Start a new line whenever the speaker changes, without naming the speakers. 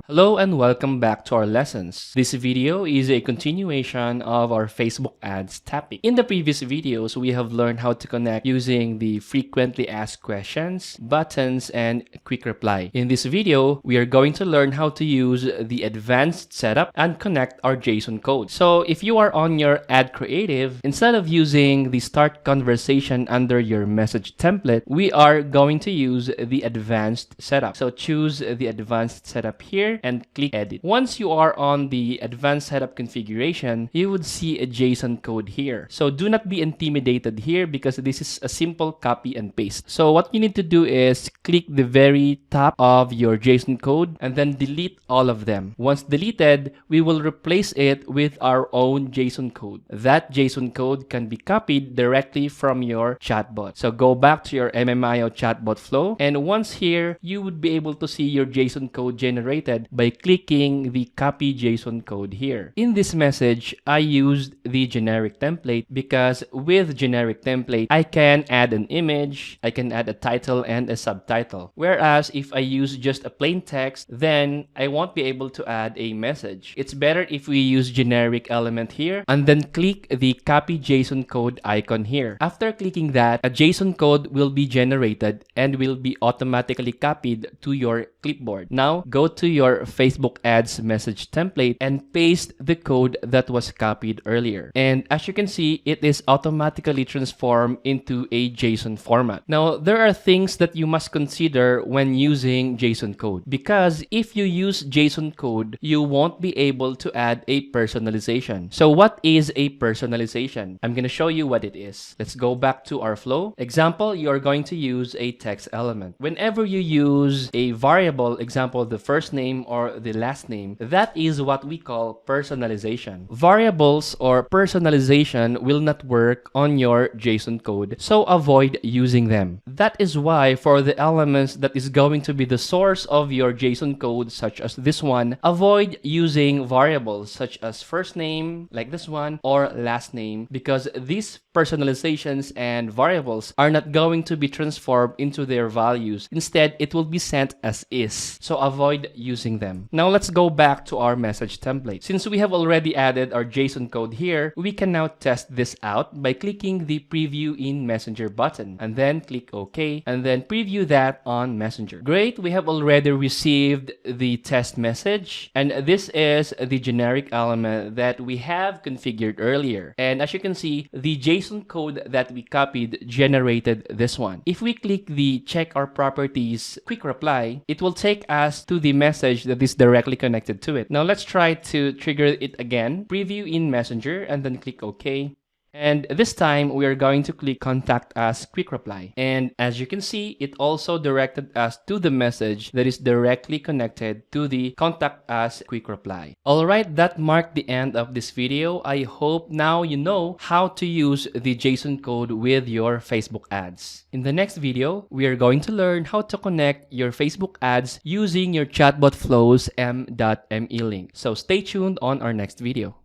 Hello and welcome back to our lessons. This video is a continuation of our Facebook ads topic. In the previous videos, we have learned how to connect using the frequently asked questions, buttons, and quick reply. In this video, we are going to learn how to use the advanced setup and connect our JSON code. So if you are on your ad creative, instead of using the start conversation under your message template, we are going to use the advanced setup. So choose the advanced setup here and click edit. Once you are on the advanced setup configuration, you would see a JSON code here. So do not be intimidated here because this is a simple copy and paste. So what you need to do is click the very top of your JSON code and then delete all of them. Once deleted, we will replace it with our own JSON code. That JSON code can be copied directly from your chatbot. So go back to your MMIO chatbot flow, and once here, you would be able to see your JSON code generated by clicking the copy JSON code here. In this message, I used the generic template because with generic template, I can add an image, I can add a title and a subtitle. Whereas if I use just a plain text, then I won't be able to add a message. It's better if we use generic element here and then click the copy JSON code icon here. After clicking that, a JSON code will be generated and will be automatically copied to your clipboard. Now, go to your Facebook ads message template and paste the code that was copied earlier. And as you can see, it is automatically transformed into a JSON format. Now, there are things that you must consider when using JSON code, because if you use JSON code, you won't be able to add a personalization. So what is a personalization? I'm going to show you what it is. Let's go back to our flow. Example, you're going to use a text element. Whenever you use a variable, example, the first name or the last name, that is what we call personalization. Variables or personalization will not work on your JSON code, so avoid using them. That is why for the elements that is going to be the source of your JSON code, such as this one, avoid using variables such as first name, like this one, or last name, because these personalizations and variables are not going to be transformed into their values. Instead, it will be sent as is. So avoid using them. Now let's go back to our message template. Since we have already added our JSON code here, we can now test this out by clicking the preview in Messenger button and then click OK and then preview that on Messenger. Great, we have already received the test message, and this is the generic element that we have configured earlier. And as you can see, the JSON code that we copied generated this one. If we click the check our properties quick reply, it will take us to the message that is directly connected to it. Now let's try to trigger it again. Preview in Messenger and then click OK. And this time, we are going to click Contact Us Quick Reply. And as you can see, it also directed us to the message that is directly connected to the Contact Us Quick Reply. Alright, that marked the end of this video. I hope now you know how to use the JSON code with your Facebook ads. In the next video, we are going to learn how to connect your Facebook ads using your chatbot flows m.me link. So stay tuned on our next video.